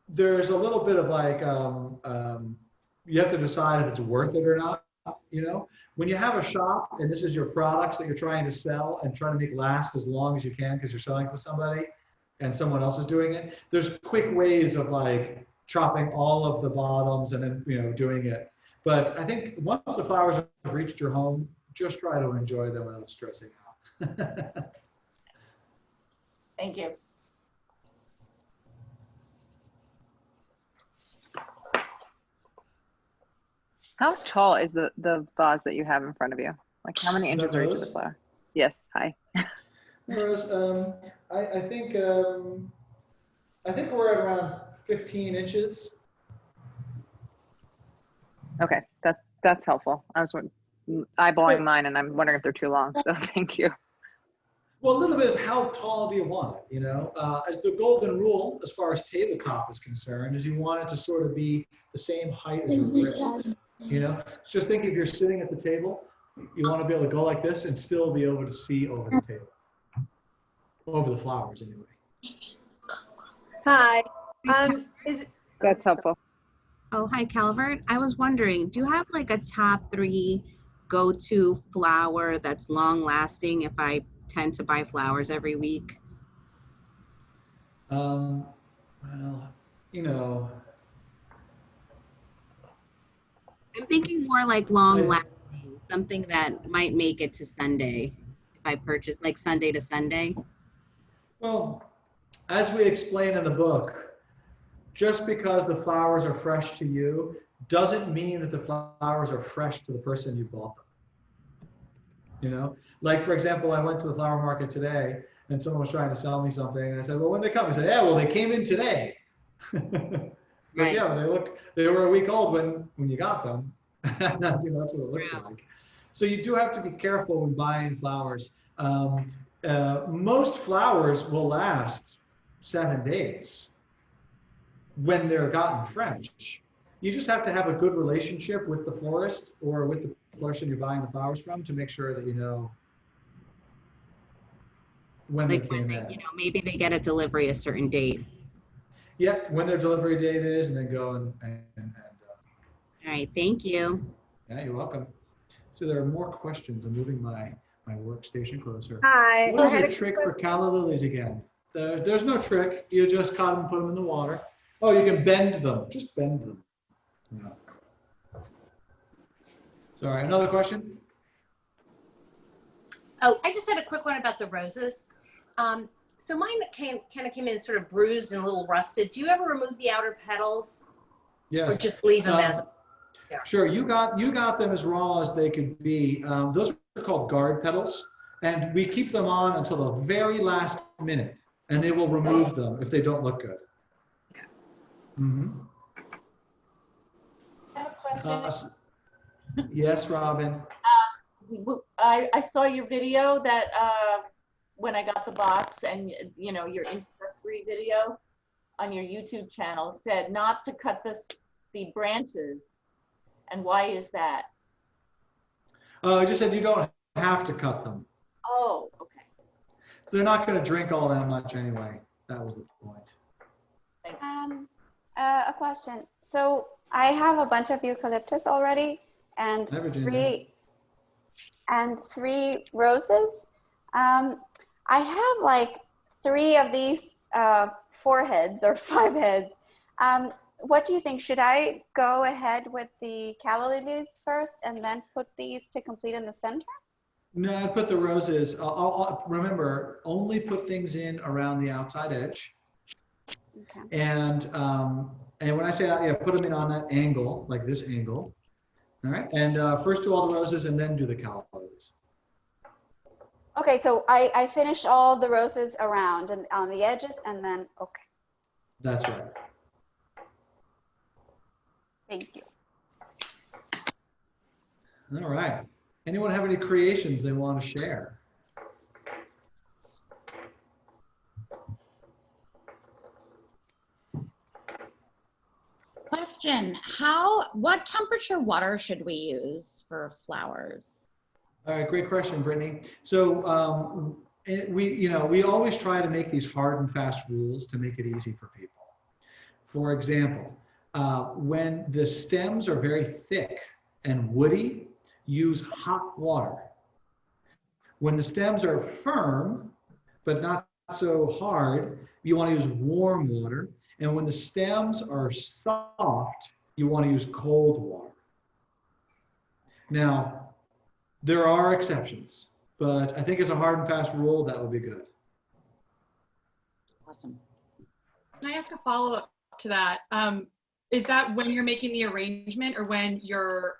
there's a little bit of like, you have to decide if it's worth it or not. You know, when you have a shop and this is your products that you're trying to sell and try to make last as long as you can because you're selling to somebody and someone else is doing it, there's quick ways of like chopping all of the bottoms and then, you know, doing it. But I think once the flowers have reached your home, just try to enjoy them without stressing out. Thank you. How tall is the vase that you have in front of you? Like how many Is that inches are each of Rose? the flower? Yes, hi. Rose, I think we're at around 15 inches. Okay, that's helpful. I was eyeballing mine and I'm wondering if they're too long, so thank you. Well, a little bit is how tall do you want it, you know? As the golden rule, as far as tabletop is concerned, is you want it to sort of be the same height as your wrist, you know? Just think if you're sitting at the table, you want to be able to go like this and still be able to see over the table. Over the flowers, anyway. Hi. That's helpful. Oh, hi, Calvert. I was wondering, do you have like a top 3 go-to flower that's long lasting if I tend to buy flowers every week? Well, you know. I'm thinking more like long lasting, something that might make it to Sunday if I purchase like Sunday to Sunday. Well, as we explain in the book, just because the flowers are fresh to you doesn't mean that the flowers are fresh to the person you bought them. You know, like for example, I went to the flower market today and someone was trying to sell me something and I said, well, when they come? He said, yeah, well, they came in today. But yeah, they were a week old when you got them. That's what it looks like. So you do have to be careful when buying flowers. Most flowers will last 7 days when they're gotten fresh. You just have to have a good relationship with the florist or with the person you're buying the flowers from to make sure that you know when they came in. You know, maybe they get a delivery a certain date. Yeah, when their delivery date is, and then go and All right, thank you. yeah, you're welcome. So there are more questions. I'm moving my workstation closer. Hi. What is your trick for calla lilies again? There's no trick. You just cut them, put them in the water. Oh, you can bend them. Just bend them. Yeah. Sorry, another question? Oh, I just had a quick one about the roses. So mine kind of came in sort of bruised and a little rusted. Do you ever remove the outer petals? Yes. Or just leave them as? Yeah. Sure, you got them as raw as they could be. Those are called guard petals, and we keep them on until the very last minute, and they will remove them if they don't look good. Okay. Mm-hmm. I have a question. Yes, Robin. I saw your video that when I got the box, and you know your introductory video on your YouTube channel said not to cut the branches, and why is that? I just said you don't have to cut them. Oh, okay. They're not going to drink all that much anyway. That was the point. A question. So I have a bunch of eucalyptus already, and three roses. I have like 3 of these 4 heads or 5 heads. What do you think? Should I go ahead with the calla lilies first and then put these to complete in the center? No, I'd put the roses. I'll remember, only put things in around the outside edge. Okay. And when I say put them in on that angle, like this angle. All right. And first do all the roses and then do the calla lilies. Okay, so I finished all the roses around and on the edges, and then okay. That's right. Thank you. All right. Anyone have any creations they want to share? Question, what temperature water should we use for flowers? All right, great question, Brittany. So we always try to make these hard and fast rules to make it easy for people. For example, when the stems are very thick and woody, use hot water. When the stems are firm, but not so hard, you want to use warm water. And when the stems are soft, you want to use cold water. Now, there are exceptions, but I think as a hard and fast rule, that would be good. Awesome. Can I ask a follow-up to that? Is that when you're making the arrangement, or when you're,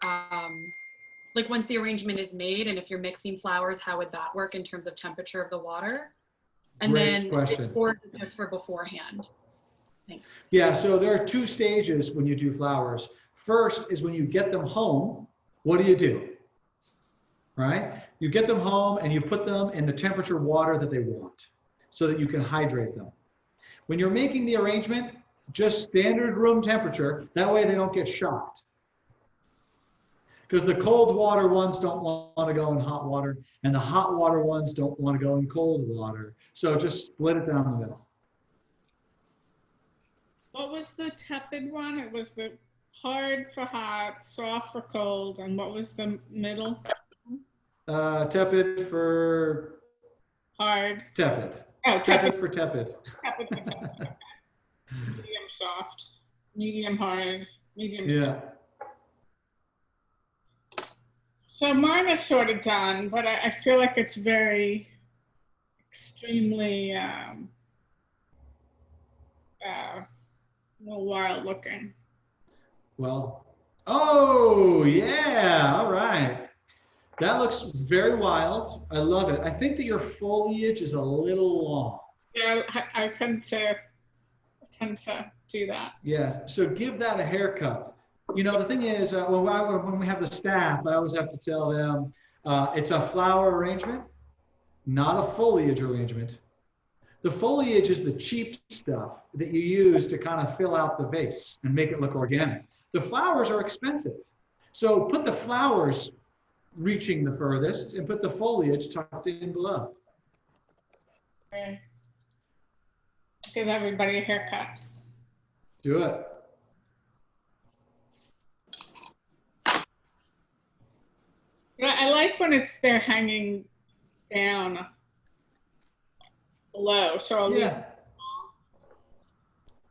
like once the arrangement is made, and if you're mixing flowers, how would that work in terms of temperature of the water? And Great then, question. or just for beforehand? Thanks. Yeah, so there are two stages when you do flowers. First is when you get them home, what do? Right? You get them home and you put them in the temperature water that they want so that you can hydrate them. When you're making the arrangement, just standard room temperature, that way they don't get shocked. Because the cold water ones don't want to go in hot water, and the hot water ones don't want to go in cold water. So just split it down the middle. What was the tepid one? It was the hard for hot, soft for cold, and what was the middle? Tepid for hard. Tepid. Oh, tepid for tepid. Tepid for tepid. Medium soft, medium hard, medium Yeah. soft. So mine is sort of done, but I feel like it's very extremely a little wild looking. Well, oh yeah, all right. That looks very wild. I love it. I think that your foliage is a little long. Yeah, I tend to do that. Yeah, so give that a haircut. You know, the thing is, when we have the staff, I always have to tell them it's a flower arrangement, not a foliage arrangement. The foliage is the cheap stuff that you use to kind of fill out the vase and make it look organic. The flowers are expensive. So put the flowers reaching the furthest and put the foliage tucked in below. Okay. Give everybody a haircut. Do it. Yeah, I like when they're hanging down below. So I'll yeah.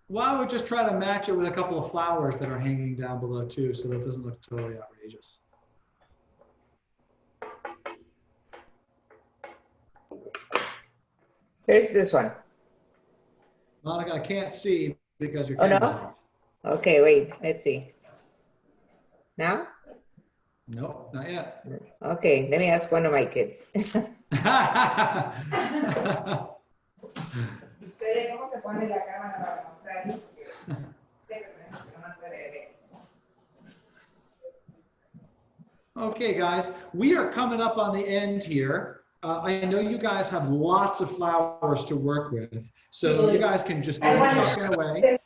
Well, I would just try to match it with a couple of flowers that are hanging down below too, so that it doesn't look totally outrageous. Here's this one. Monica, I can't see because your Oh, camera's no? off. Okay, wait, let's see. Now? Nope, not yet. Okay, let me ask one of my kids. Okay, guys, we are coming up on the end here. I know you guys have lots of flowers to work with, so you guys can just keep talking away.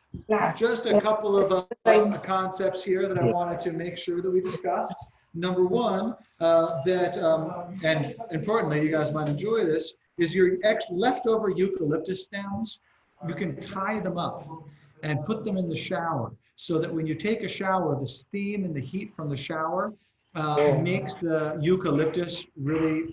Just a couple of concepts here that I wanted to make sure that we discussed. Number one, and importantly, you guys might enjoy this, is your leftover eucalyptus stems. You can tie them up and put them in the shower so that when you take a shower, the steam and the heat from the shower makes the eucalyptus really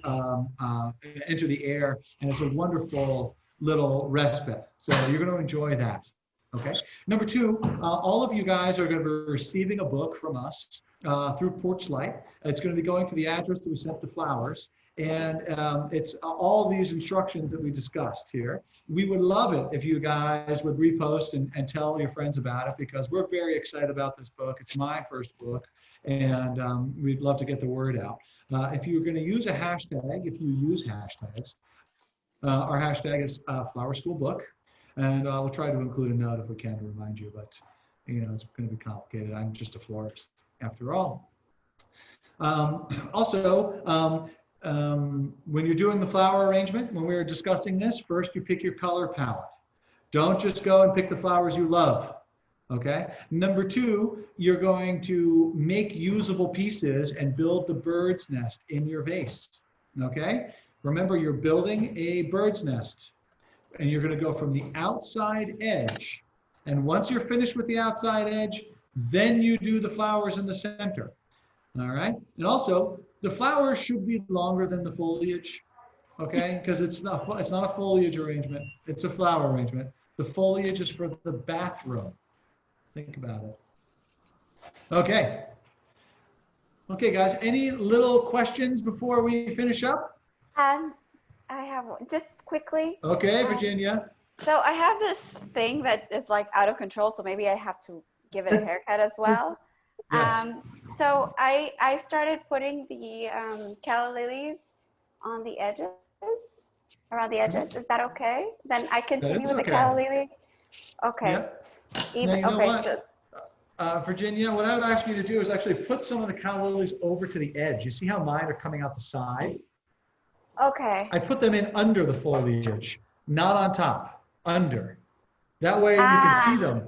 enter the air, and it's a wonderful little respite. So you're going to enjoy that. Okay. Number two, all of you guys are going to be receiving a book from us through Porchlight. It's going to be going to the address that we sent the flowers, and it's all these instructions that we discussed here. We would love it if you guys would repost and tell your friends about it, because we're very excited about this book. It's my first book, and we'd love to get the word out. If you're going to use a hashtag, if you use hashtags, our hashtag is FlowerSchool Book. And we'll try to include a note if we can to remind you, but you know, it's going to be complicated. I'm just a florist after all. Also, when you're doing the flower arrangement, when we were discussing this, first you pick your color palette. Don't just go and pick the flowers you love. Okay. Number two, you're going to make usable pieces and build the bird's nest in your vase. Okay. Remember, you're building a bird's nest. And you're going to go from the outside edge. And once you're finished with the outside edge, then you do the flowers in the center. All right. And also, the flowers should be longer than the foliage. Okay. Because it's not a foliage arrangement. It's a flower arrangement. The foliage is for the bathroom. Think about it. Okay. Okay, guys, any little questions before we finish up? I have one, just quickly. Okay, Virginia. So I have this thing that is like out of control, so maybe I have to give it a haircut as well. Yes. So I started putting the calla lilies on the edges, around the edges. Is that okay? Then I continue with the calla lilies? Okay. Yep. Even, Now, you know okay, what? so Virginia, what I would ask you to do is actually put some of the calla lilies over to the edge. You see how mine are coming out the side? okay. I put them in under the foliage, not on top, under. That way you can see them,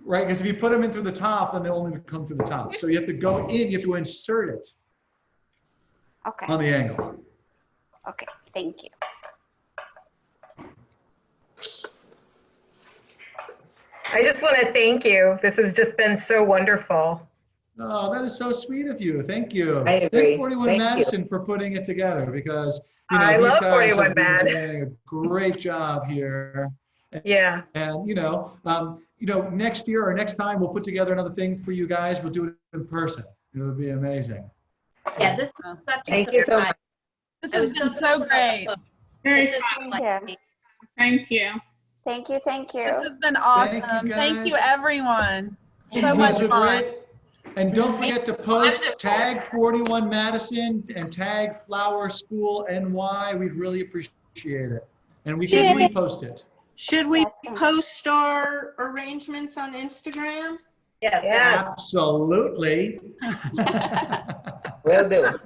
right? Because if you put them in through the top, then they'll only come through the top. So you have to go in, you have to insert it Okay. on the angle. Okay, thank you. I just want to thank you. This has just been so wonderful. Oh, that is so sweet of you. Thank you. I agree. Thank 41 Thank you. Madison for putting it together because, you know, I these love guys 41 have been Mad. doing a great job here. Yeah. And, you know, next year or next time we'll put together another thing for you guys. We'll do it in person. It would be amazing. Yeah, this is such a Thank you so much. This has been so great. Very This is fun. like- Thank you. Thank you, thank you. This has been awesome. Thank you, everyone. So much were fun. great. And don't forget to post, tag 41 Madison and tag FlowerSchool NY. We'd really appreciate it. And we can repost it. Should we post our arrangements on Instagram? Yes. Yeah. Absolutely. Will do.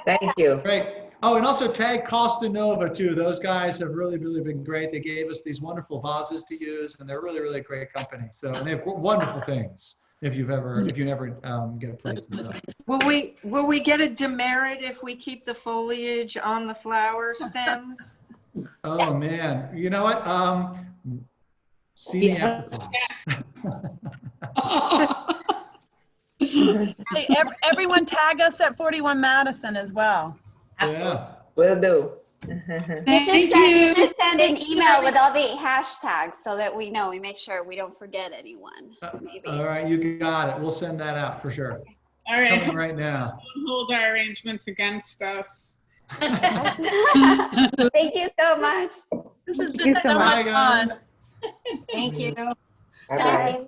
Thank you. Great. Oh, and also tag Costa Nova too. Those guys have really, really been great. They gave us these wonderful vases to use, and they're really, really great company. So, and they have wonderful things. If you never get a place in them. Will we get a demerit if we keep the foliage on the flower stems? Oh man, you know what? See me after class. Hey, everyone tag us at 41 Madison as well. Yeah. Will do. You should send an email with all the hashtags so that we know, we make sure we don't forget anyone. Maybe. All right, you got it. We'll send that out for sure. All right. Coming right now. Don't hold our arrangements against us. Thank you so much. This has been so Bye, much guys. fun. Thank you. Bye-bye.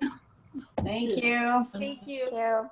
Thank you. Thank you.